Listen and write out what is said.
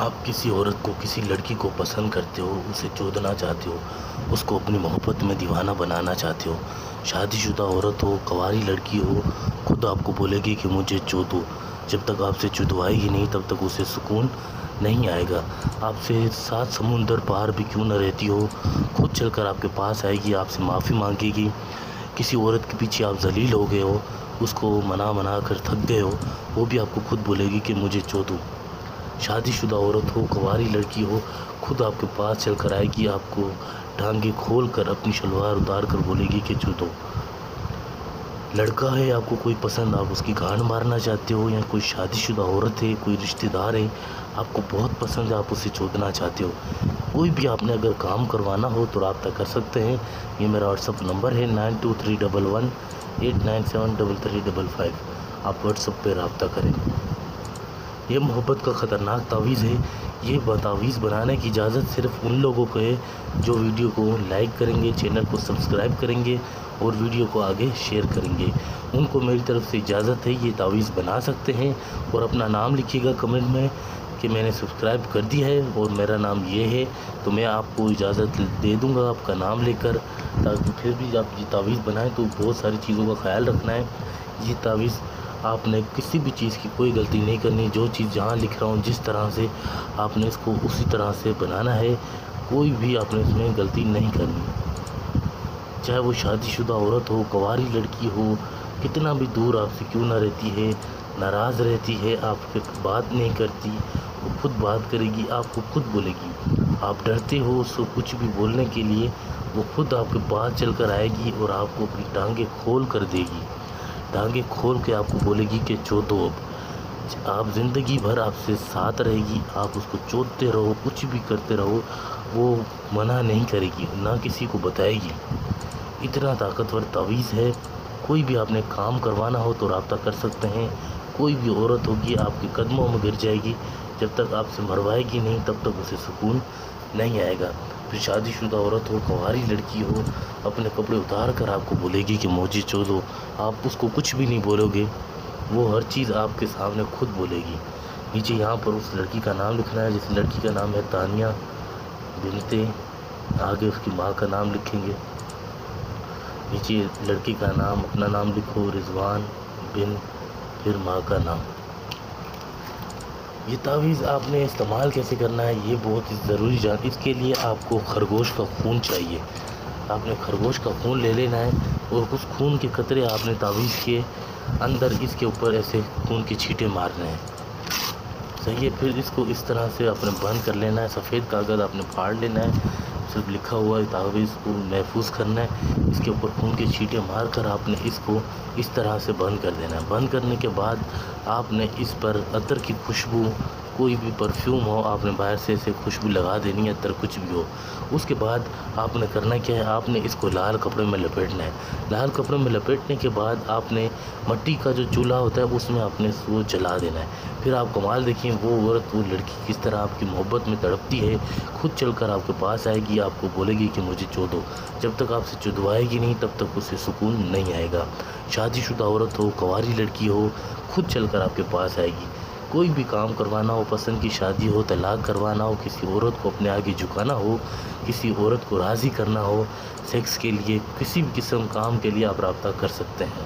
آپ کسی عورت کو کسی لڑکی کو پسند کرتے ہو، اسے چودنا چاہتے ہو، اس کو اپنی محبت میں دیوانہ بنانا چاہتے ہو، شادی شدہ عورت ہو، کنواری لڑکی ہو، خود آپ کو بولے گی کہ مجھے چودو، جب تک آپ سے چودوائے گی نہیں تب تک اسے سکون نہیں آئے گا۔ آپ سے 7 سمندر پار بھی کیوں نہ رہتی ہو، خود چل کر آپ کے پاس آئے گی، آپ سے معافی مانگے گی۔ کسی عورت کے پیچھے آپ ذلیل ہو گئے ہو، اس کو منا کر تھک گئے ہو، وہ بھی آپ کو خود بولے گی کہ مجھے چودو۔ شادی شدہ عورت ہو، کنواری لڑکی ہو، خود آپ کے پاس چل کر آئے گی، آپ کو ٹانگیں کھول کر اپنی شلوار اتار کر بولے گی کہ چودو۔ لڑکا ہے آپ کو کوئی پسند، آپ اس کی گانڈ مارنا چاہتے ہو، یا کوئی شادی شدہ عورت ہے، کوئی رشتہ دار ہے آپ کو بہت پسند ہے، آپ اسے چودنا چاہتے ہو، کوئی بھی آپ نے اگر کام کروانا ہو تو رابطہ کر سکتے ہیں۔ یہ میرا واٹس اپ نمبر ہے 923118973355۔ آپ واٹس اپ پہ رابطہ کریں۔ یہ محبت کا خطرناک تعویذ ہے۔ یہ تعویذ بنانے کی اجازت صرف ان لوگوں کو ہے جو ویڈیو کو لائک کریں گے، چینل کو سبسکرائب کریں گے اور ویڈیو کو آگے شیئر کریں گے، ان کو میری طرف سے اجازت ہے، یہ تعویذ بنا سکتے ہیں۔ اور اپنا نام لکھیے گا کمنٹ میں کہ میں نے سبسکرائب کر دیا ہے اور میرا نام یہ ہے، تو میں آپ کو اجازت دے دوں گا آپ کا نام لے کر، تاکہ پھر بھی آپ یہ تعویذ بنائیں تو بہت ساری چیزوں کا خیال رکھنا ہے۔ یہ تعویذ آپ نے کسی بھی چیز کی کوئی غلطی نہیں کرنی، جو چیز جہاں لکھ رہا ہوں جس طرح سے آپ نے اس کو اسی طرح سے بنانا ہے، کوئی بھی آپ نے اس میں غلطی نہیں کرنی، چاہے وہ شادی شدہ عورت ہو، کنواری لڑکی ہو، کتنا بھی دور آپ سے کیوں نہ رہتی ہے، ناراض رہتی ہے، آپ کے بات نہیں کرتی، وہ خود بات کرے گی، آپ کو خود بولے گی۔ آپ ڈرتے ہو اس کو کچھ بھی بولنے کے لیے، وہ خود آپ کے پاس چل کر آئے گی اور آپ کو اپنی ٹانگیں کھول کر دے گی، ٹانگیں کھول کے آپ کو بولے گی کہ چودو اب۔ آپ زندگی بھر آپ سے ساتھ رہے گی، آپ اس کو چودتے رہو، کچھ بھی کرتے رہو، وہ منع نہیں کرے گی، نہ کسی کو بتائے گی۔ اتنا طاقتور تعویذ ہے۔ کوئی بھی آپ نے کام کروانا ہو تو رابطہ کر سکتے ہیں۔ کوئی بھی عورت ہوگی آپ کے قدموں میں گر جائے گی، جب تک آپ سے مروائے گی نہیں تب تک اسے سکون نہیں آئے گا۔ پھر شادی شدہ عورت ہو، کنواری لڑکی ہو، اپنے کپڑے اتار کر آپ کو بولے گی کہ مجھے چودو، آپ اس کو کچھ بھی نہیں بولو گے، وہ ہر چیز آپ کے سامنے خود بولے گی۔ نیچے یہاں پر اس لڑکی کا نام لکھنا ہے، جس لڑکی کا نام ہے تانیہ بنتے، آگے اس کی ماں کا نام لکھیں گے، نیچے لڑکی کا نام، اپنا نام لکھو، رضوان بن، پھر ماں کا نام۔ یہ تعویذ آپ نے استعمال کیسے کرنا ہے یہ بہت ضروری اس کے لیے آپ کو خرگوش کا خون چاہیے۔ آپ نے خرگوش کا خون لے لینا ہے اور اس خون کے قطرے آپ نے تعویذ کے اندر اس کے اوپر ایسے خون کے چھینٹے مارنے ہیں، صحیح ہے۔ پھر اس کو اس طرح سے آپ نے بند کر لینا ہے، سفید کاغذ آپ نے پھاڑ لینا ہے، صرف لکھا ہوا ہے تعویذ کو محفوظ کرنا ہے، اس کے اوپر خون کے چھینٹے مار کر آپ نے اس کو اس طرح سے بند کر دینا ہے۔ بند کرنے کے بعد آپ نے اس پر عطر کی خوشبو، کوئی بھی پرفیوم ہو، آپ نے باہر سے ایسے خوشبو لگا دینی ہے، عطر کچھ بھی ہو۔ اس کے بعد آپ نے کرنا کیا ہے، آپ نے اس کو لال کپڑے میں لپیٹنا ہے۔ لال کپڑے میں لپیٹنے کے بعد آپ نے مٹی کا جو چولہا ہوتا ہے اس میں آپ نے اس کو جلا دینا ہے۔ پھر آپ کمال دیکھیں، وہ عورت، وہ لڑکی کس طرح آپ کی محبت میں تڑپتی ہے، خود چل کر آپ کے پاس آئے گی، آپ کو بولے گی کہ مجھے چودو، جب تک آپ سے چودوائے گی نہیں تب تک اسے سکون نہیں آئے گا۔ شادی شدہ عورت ہو، کنواری لڑکی ہو، خود چل کر آپ کے پاس آئے گی۔ کوئی بھی کام کروانا ہو، پسند کی شادی ہو، طلاق کروانا ہو، کسی عورت کو اپنے آگے جھکانا ہو، کسی عورت کو راضی کرنا ہو، سیکس کے لیے، کسی بھی قسم کام کے لیے آپ رابطہ کر سکتے ہیں۔